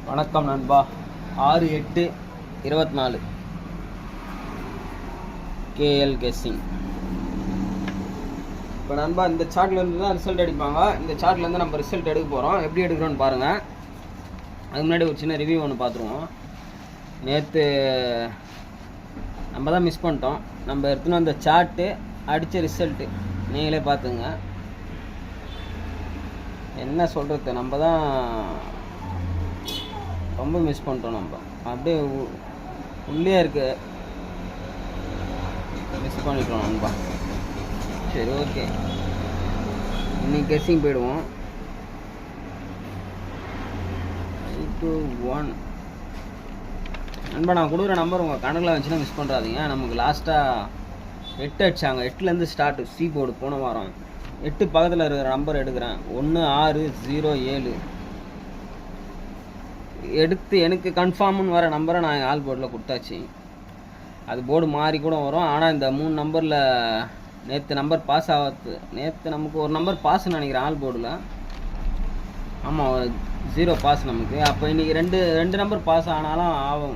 வணக்கம் நண்பா. 6/8/24 KL guessing. இப்போ நண்பா இந்த சார்ட்லேருந்து தான் ரிசல்ட் அடிப்பாங்க. இந்த சார்ட்லேருந்து நம்ம ரிசல்ட் எடுக்க போகிறோம். எப்படி எடுக்கிறோன்னு பாருங்கள். அதுக்கு முன்னாடி ஒரு சின்ன ரிவ்யூ ஒன்று பார்த்துருவோம். நேற்று நம்ம தான் மிஸ் பண்ணிட்டோம். நம்ம எடுத்துன்னு அந்த சார்ட்டு அடித்த ரிசல்ட்டு நீங்களே பார்த்துங்க. என்ன சொல்கிறது, நம்ம தான் ரொம்ப மிஸ் பண்ணிட்டோம். நம்ம அப்படியே உள்ளே இருக்கு, மிஸ் பண்ணிட்டோம் நண்பா. சரி, ஓகே, இன்னைக்கு கெஸ்ஸிங் போயிடுவோம். 2-1 நண்பா. நான் கொடுக்குற நம்பர் உங்கள் கணக்கில் வந்துச்சுன்னா மிஸ் பண்ணுறாதீங்க. நமக்கு லாஸ்ட்டாக 8 அடித்தாங்க. 8லேருந்து ஸ்டார்ட் சி போர்டு போன வாரம். 8 பக்கத்தில் இருக்கிற நம்பர் எடுக்கிறேன். 1607 எடுத்து எனக்கு கன்ஃபார்ம்னு வர நம்பரை நான் ஆல் போர்டில் கொடுத்தாச்சு. அது போர்டு மாறி கூட வரும். ஆனால் இந்த 3 நம்பரில் நேற்று நம்பர் பாஸ் ஆகாது. நேற்று நமக்கு ஒரு நம்பர் பாஸ்ன்னு நினைக்கிறேன் ஆல் போர்டில். ஆமாம், 0 பாஸ் நமக்கு. அப்போ இன்றைக்கி ரெண்டு நம்பர் பாஸ் ஆனாலும்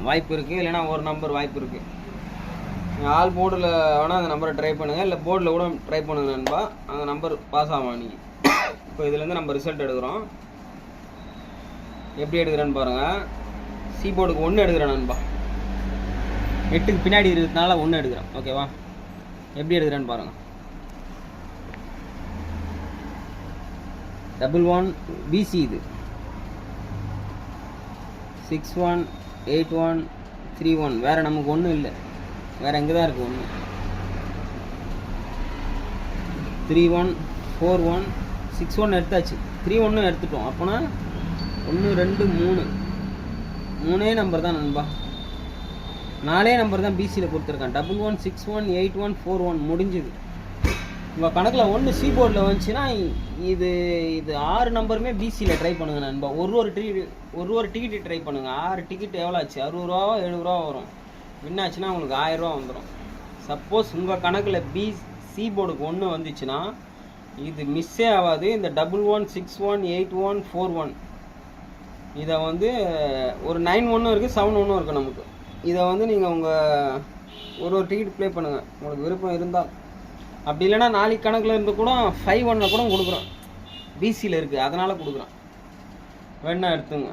வாய்ப்பு இருக்குது, இல்லைனா ஒரு நம்பர் வாய்ப்பு இருக்குது. ஆல் போர்டில் வேணால் அந்த நம்பரை ட்ரை பண்ணுங்கள், இல்லை போர்டில் கூட ட்ரை பண்ணுங்க நண்பா. அந்த நம்பர் பாஸ் ஆகும் இன்றைக்கி. இப்போ இதுலேருந்து நம்ம ரிசல்ட் எடுக்கிறோம். எப்படி எடுக்கிறேன்னு பாருங்கள். சி போர்டுக்கு 1 எடுக்கிறேன் நண்பா. 8க்கு பின்னாடி இருக்கிறதுனால 1 எடுக்கிறேன். ஓகேவா? எப்படி எடுக்கிறேன்னு பாருங்கள். 11 பிசி, இது 618131. வேறு நமக்கு ஒன்றும் இல்லை. வேறு எங்கே தான் இருக்குது 1. 3141 61 எடுத்தாச்சு. 31 எடுத்துட்டோம். அப்போனா 1 2 3 நம்பர் தான் நண்பா. 4 நம்பர் தான் பிசியில் கொடுத்துருக்கேன். 11618141 முடிஞ்சுது. உங்கள் கணக்கில் 1 சி போர்டில் வந்துச்சுன்னா இது 6 நம்பருமே பிசியில் ட்ரை பண்ணுங்க நண்பா. ஒரு டிக்கெட்டு ட்ரை பண்ணுங்கள். 6 டிக்கெட் எவ்வளோ ஆச்சு? 60 ரூபாவோ 70 ரூபா வரும். வின்னாச்சுன்னா உங்களுக்கு 1000 ரூபா வந்துடும். சப்போஸ் உங்கள் கணக்கில் சி போர்டுக்கு 1 வந்துச்சுன்னா இது மிஸ்ஸே ஆகாது. இந்த 11618141 இதை வந்து ஒரு 91 இருக்குது, 71 இருக்குது நமக்கு. இதை வந்து நீங்கள் உங்கள் ஒரு டிக்கெட் ப்ளே பண்ணுங்கள் உங்களுக்கு விருப்பம் இருந்தால். அப்படி இல்லைன்னா நாளைக்கு கணக்கில் இருந்து கூட 5-1 கூட கொடுக்குறோம். பிசியில் இருக்குது, அதனால் கொடுக்குறோம். வேணா எடுத்துங்க.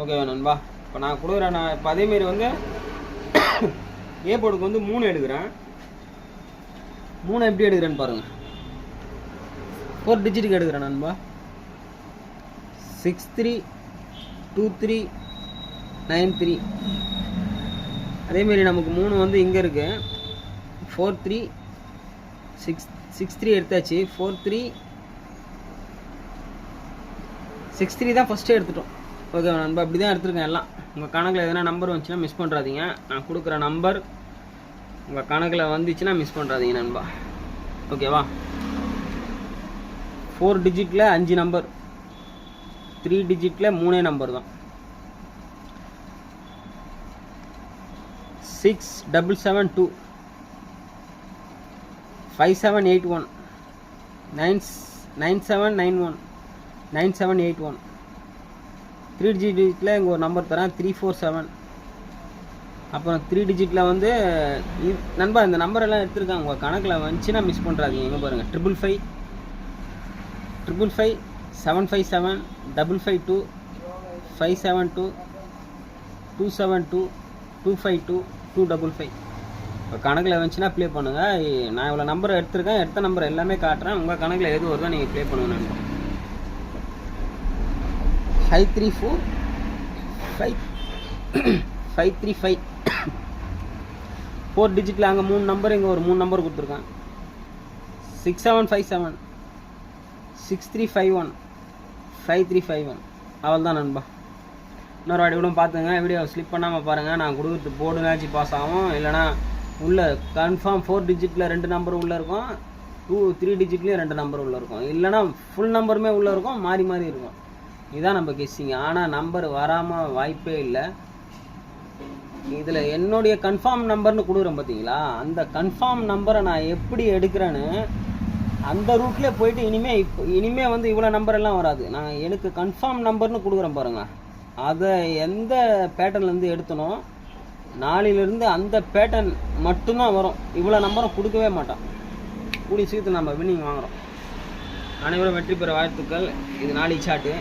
ஓகேவா நண்பா? இப்போ நான் கொடுக்குறேன். நான் இப்போ அதேமாரி வந்து ஏ போர்டுக்கு வந்து 3 எடுக்கிறேன். 3 எப்படி எடுக்கிறேன்னு பாருங்கள். 4 டிஜிட்டுக்கு எடுக்கிறேன் நண்பா. 632393. அதேமாரி நமக்கு 3 வந்து இங்கே இருக்கு. 4363 எடுத்தாச்சு. 4363 தான் ஃபஸ்ட்டு எடுத்துட்டோம். ஓகே நண்பா, இப்படி தான் எடுத்துருக்கேன் எல்லாம். உங்கள் கணக்கில் எதனா நம்பர் வந்துச்சுன்னா மிஸ் பண்ணுறாதீங்க. நான் கொடுக்குற நம்பர் உங்கள் கணக்கில் வந்துச்சுன்னா மிஸ் பண்ணுறாதீங்க நண்பா. ஓகேவா? 4 டிஜிட்டில் 5 நம்பர், 3 டிஜிட்டில் 3 நம்பர் தான். 6772 5781 9791 9781. 3 டிஜிட்டில் இங்கே ஒரு நம்பர் தரேன், 347. அப்புறம் 3 டிஜிட்டில் வந்து நண்பா இந்த நம்பர் எல்லாம் எடுத்துருக்காங்க. உங்கள் கணக்கில் வந்துச்சுன்னா மிஸ் பண்ணுறாதீங்க. இங்கே பாருங்கள், 555 757 552 572 272 252 255. இப்போ கணக்கில் வந்துச்சுன்னா ப்ளே பண்ணுங்கள். நான் இவ்வளோ நம்பர் எடுத்துருக்கேன். எடுத்த நம்பர் எல்லாமே காட்டுறேன். உங்கள் கணக்கில் எது வருதோ நீங்கள் ப்ளே பண்ணுங்க நண்பா. 534 535 4 டிஜிட்டில் அங்கே 3 நம்பர், இங்கே ஒரு 3 நம்பர் கொடுத்துருக்கேன். 6757 6351 5351. அவள் தான் நண்பா. இன்னொரு வாட்டி கூட பார்த்துங்க. வீடியோ ஸ்லிப் பண்ணாமல் பாருங்கள். நான் கொடுக்குறது போர்டுனாச்சும் பாஸ் ஆகும். இல்லைனா உள்ளே கன்ஃபார்ம் 4 டிஜிட்டில் 2 நம்பர் உள்ளே இருக்கும், 3 டிஜிட்லேயும் 2 நம்பர் உள்ளே இருக்கும். இல்லைனா ஃபுல் நம்பருமே உள்ளே இருக்கும், மாறி மாறி இருக்கும். இதுதான் நம்ம கெஸ்ஸிங்க. ஆனால் நம்பர் வராமல் வாய்ப்பே இல்லை. இதில் என்னுடைய கன்ஃபார்ம் நம்பர்னு கொடுக்குறேன் பார்த்தீங்களா, அந்த கன்ஃபார்ம் நம்பரை நான் எப்படி எடுக்கிறேன்னு அந்த ரூட்லேயே போயிட்டு இனிமேல் வந்து இவ்வளோ நம்பர் எல்லாம் வராது. நான் எனக்கு கன்ஃபார்ம் நம்பர்னு கொடுக்குறேன் பாருங்கள். அதை எந்த பேட்டர்ன்லேருந்து எடுத்தனோ நாளையிலேருந்து அந்த பேட்டர்ன் மட்டும்தான் வரும். இவ்வளோ நம்பரும் கொடுக்கவே மாட்டான். கூடிய சீக்கிரத்தில் நம்ம வின்னிங் வாங்குகிறோம். அனைவரும் வெற்றி பெற வாழ்த்துக்கள். இது நாளைக்கு சாட்டு.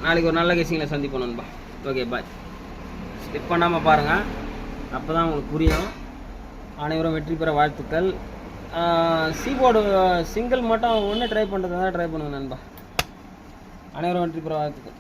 நாளைக்கு ஒரு நல்ல கேசிங்கில் சந்திப்போம் நண்பா. Okay bye. ஸ்கிப் பண்ணாமல் பாருங்கள், அப்போ தான் உங்களுக்கு புரியும். அனைவரும் வெற்றி பெற வாழ்த்துக்கள். சீபோர்டு சிங்கிள் மட்டும் ஒன்று ட்ரை பண்ணுறதா ட்ரை பண்ணுங்க நண்பா. அனைவரும் வெற்றி பெற வாழ்த்துக்கள்.